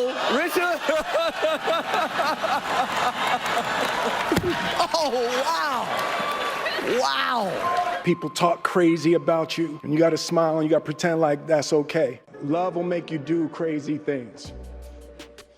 Richard. Oh, wow. Wow. People talk crazy about you, and you gotta smile and you gotta pretend like that's okay. Love will make you do crazy things.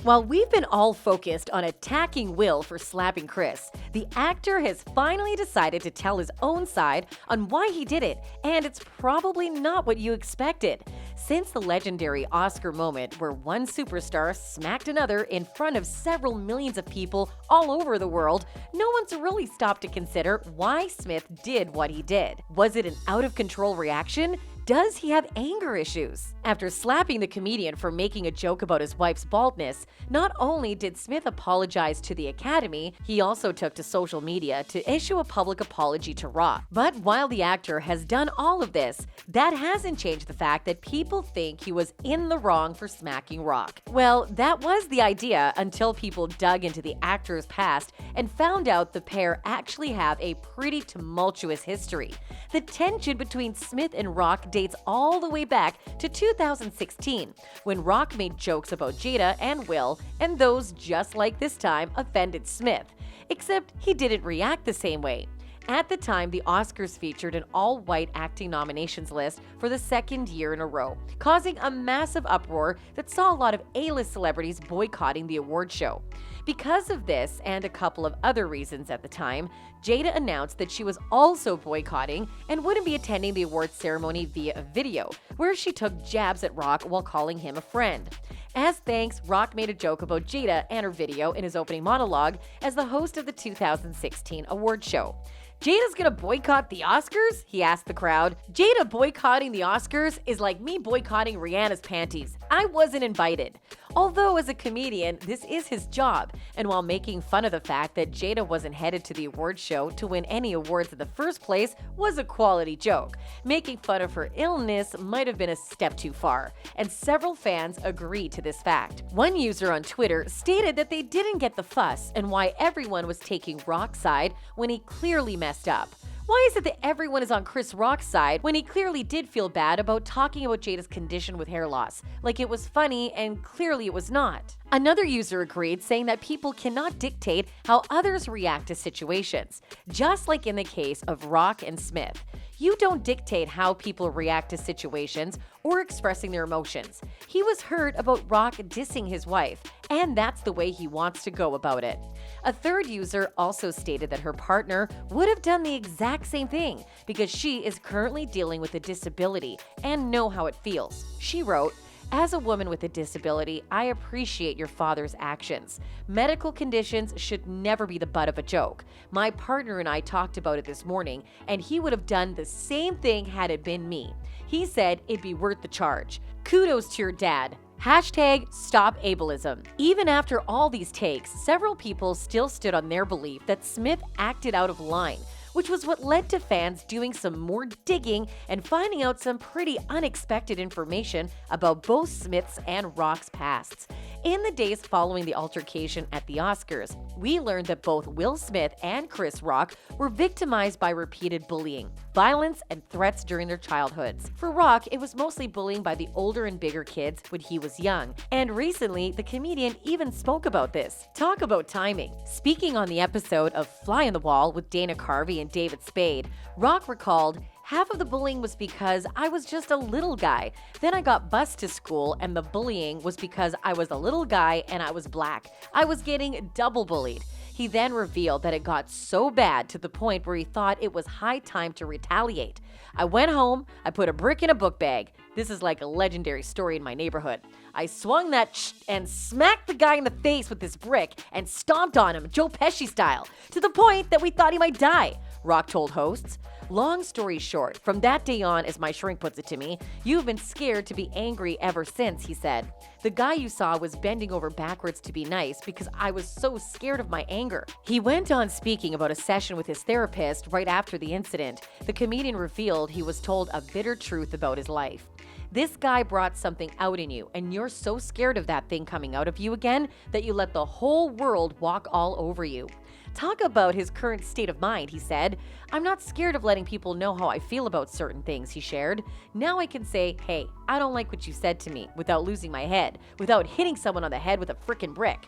While we've been all focused on attacking Will for slapping Chris, the actor has finally decided to tell his own side on why he did it, and it's probably not what you expected. Since the legendary Oscar moment where one superstar smacked another in front of several millions of people all over the world, no one's really stopped to consider why Smith did what he did. Was it an out-of-control reaction? Does he have anger issues? After slapping the comedian for making a joke about his wife's baldness, not only did Smith apologize to the Academy, he also took to social media to issue a public apology to Rock. But while the actor has done all of this, that hasn't changed the fact that people think he was in the wrong for smacking Rock. Well, that was the idea until people dug into the actor's past and found out the pair actually have a pretty tumultuous history. The tension between Smith and Rock dates all the way back to 2016, when Rock made jokes about Jada and Will, and those, just like this time, offended Smith. Except he didn't react the same way. At the time, the Oscars featured an all-white acting nominations list for the second year in a row, causing a massive uproar that saw a lot of A-list celebrities boycotting the award show. Because of this and a couple of other reasons at the time, Jada announced that she was also boycotting and wouldn't be attending the awards ceremony via a video, where she took jabs at Rock while calling him a friend. As thanks, Rock made a joke about Jada and her video in his opening monologue as the host of the 2016 award show. "Jada's gonna boycott the Oscars?" he asked the crowd. "Jada boycotting the Oscars is like me boycotting Rihanna's panties. I wasn't invited." Although as a comedian, this is his job, and while making fun of the fact that Jada wasn't headed to the award show to win any awards in the first place was a quality joke, making fun of her illness might have been a step too far, and several fans agreed to this fact. One user on Twitter stated that they didn't get the fuss and why everyone was taking Rock's side when he clearly messed up. Why is it that everyone is on Chris Rock's side when he clearly did feel bad about talking about Jada's condition with hair loss? Like it was funny, and clearly it was not. Another user agreed, saying that people cannot dictate how others react to situations, just like in the case of Rock and Smith. You don't dictate how people react to situations or expressing their emotions. He was hurt about Rock dissing his wife, and that's the way he wants to go about it. A third user also stated that her partner would have done the exact same thing because she is currently dealing with a disability and know how it feels. She wrote, "As a woman with a disability, I appreciate your father's actions. Medical conditions should never be the butt of a joke. My partner and I talked about it this morning, and he would have done the same thing had it been me. He said it'd be worth the charge. Kudos to your dad. Hashtag stop ableism." Even after all these takes, several people still stood on their belief that Smith acted out of line, which was what led to fans doing some more digging and finding out some pretty unexpected information about both Smith's and Rock's pasts. In the days following the altercation at the Oscars, we learned that both Will Smith and Chris Rock were victimized by repeated bullying, violence, and threats during their childhoods. For Rock, it was mostly bullying by the older and bigger kids when he was young, and recently, the comedian even spoke about this. Talk about timing. Speaking on the episode of Fly on the Wall with Dana Carvey and David Spade, Rock recalled, "Half of the bullying was because I was just a little guy. Then I got bused to school, and the bullying was because I was a little guy and I was black. I was getting double bullied." He then revealed that it got so bad to the point where he thought it was high time to retaliate. "I went home, I put a brick in a book bag. This is like a legendary story in my neighborhood. I swung that and smacked the guy in the face with this brick and stomped on him, Joe Pesci style, to the point that we thought he might die," Rock told hosts. "Long story short, from that day on, as my shrink puts it to me, you've been scared to be angry ever since," he said. "The guy you saw was bending over backwards to be nice because I was so scared of my anger." He went on speaking about a session with his therapist right after the incident. The comedian revealed he was told a bitter truth about his life. This guy brought something out in you, and you're so scared of that thing coming out of you again that you let the whole world walk all over you. Talk about his current state of mind, he said. I'm not scared of letting people know how I feel about certain things, he shared. Now I can say, hey, I don't like what you said to me, without losing my head, without hitting someone on the head with a frickin' brick.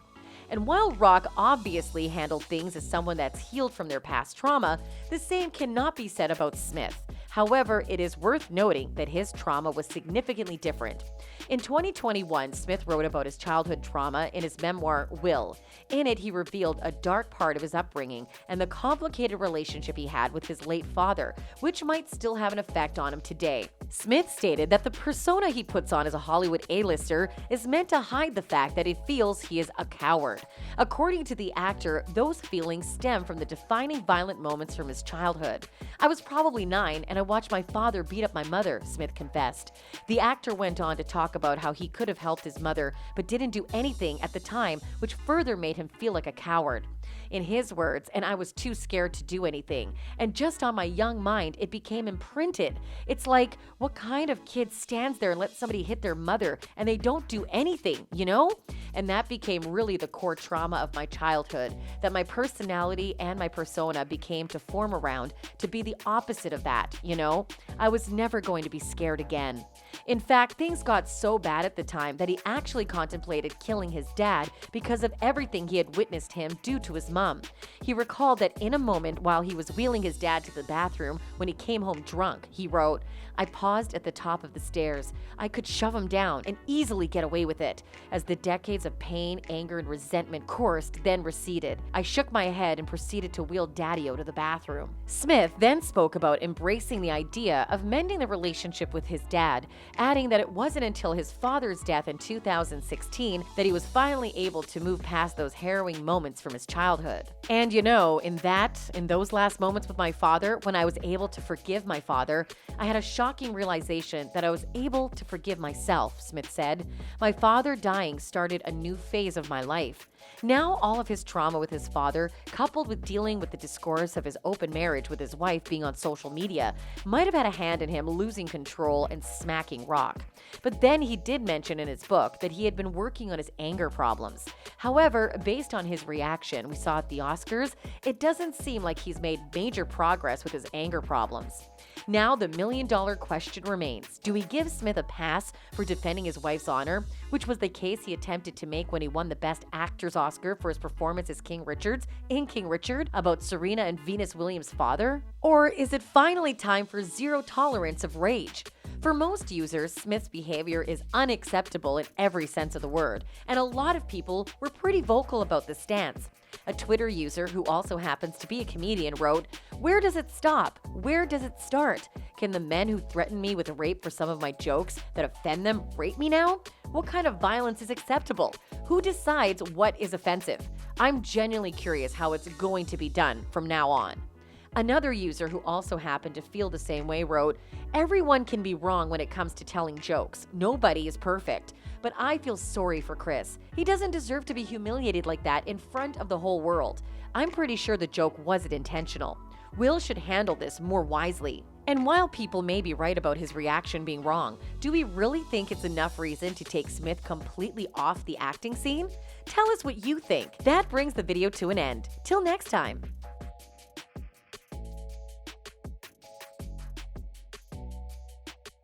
And while Rock obviously handled things as someone that's healed from their past trauma, the same cannot be said about Smith. However, it is worth noting that his trauma was significantly different. In 2021, Smith wrote about his childhood trauma in his memoir, Will. In it, he revealed a dark part of his upbringing and the complicated relationship he had with his late father, which might still have an effect on him today. Smith stated that the persona he puts on as a Hollywood A-lister is meant to hide the fact that he feels he is a coward. According to the actor, those feelings stem from the defining violent moments from his childhood. I was probably 9 and I watched my father beat up my mother, Smith confessed. The actor went on to talk about how he could have helped his mother but didn't do anything at the time, which further made him feel like a coward. In his words, and I was too scared to do anything. And just on my young mind, it became imprinted. It's like, what kind of kid stands there and lets somebody hit their mother and they don't do anything, you know? And that became really the core trauma of my childhood, that my personality and my persona became to form around to be the opposite of that, you know? I was never going to be scared again. In fact, things got so bad at the time that he actually contemplated killing his dad because of everything he had witnessed him do to his mom. He recalled that in a moment while he was wheeling his dad to the bathroom when he came home drunk, he wrote, I paused at the top of the stairs. I could shove him down and easily get away with it. As the decades of pain, anger, and resentment coursed, then receded, I shook my head and proceeded to wheel Daddy out of the bathroom. Smith then spoke about embracing the idea of mending the relationship with his dad, adding that it wasn't until his father's death in 2016 that he was finally able to move past those harrowing moments from his childhood. And you know, in those last moments with my father, when I was able to forgive my father, I had a shocking realization that I was able to forgive myself, Smith said. My father dying started a new phase of my life. Now, all of his trauma with his father, coupled with dealing with the discourse of his open marriage with his wife being on social media, might have had a hand in him losing control and smacking Rock. But then he did mention in his book that he had been working on his anger problems. However, based on his reaction we saw at the Oscars, it doesn't seem like he's made major progress with his anger problems. Now, the million-dollar question remains. Do we give Smith a pass for defending his wife's honor, which was the case he attempted to make when he won the Best Actor's Oscar for his performance as King Richards in King Richard about Serena and Venus Williams' father? Or is it finally time for zero tolerance of rage? For most users, Smith's behavior is unacceptable in every sense of the word, and a lot of people were pretty vocal about this stance. A Twitter user who also happens to be a comedian wrote, "Where does it stop? Where does it start? Can the men who threaten me with rape for some of my jokes that offend them rape me now? What kind of violence is acceptable? Who decides what is offensive? I'm genuinely curious how it's going to be done from now on." Another user who also happened to feel the same way wrote, "Everyone can be wrong when it comes to telling jokes. Nobody is perfect. But I feel sorry for Chris. He doesn't deserve to be humiliated like that in front of the whole world. I'm pretty sure the joke wasn't intentional. Will should handle this more wisely." And while people may be right about his reaction being wrong, do we really think it's enough reason to take Smith completely off the acting scene? Tell us what you think. That brings the video to an end. Till next time.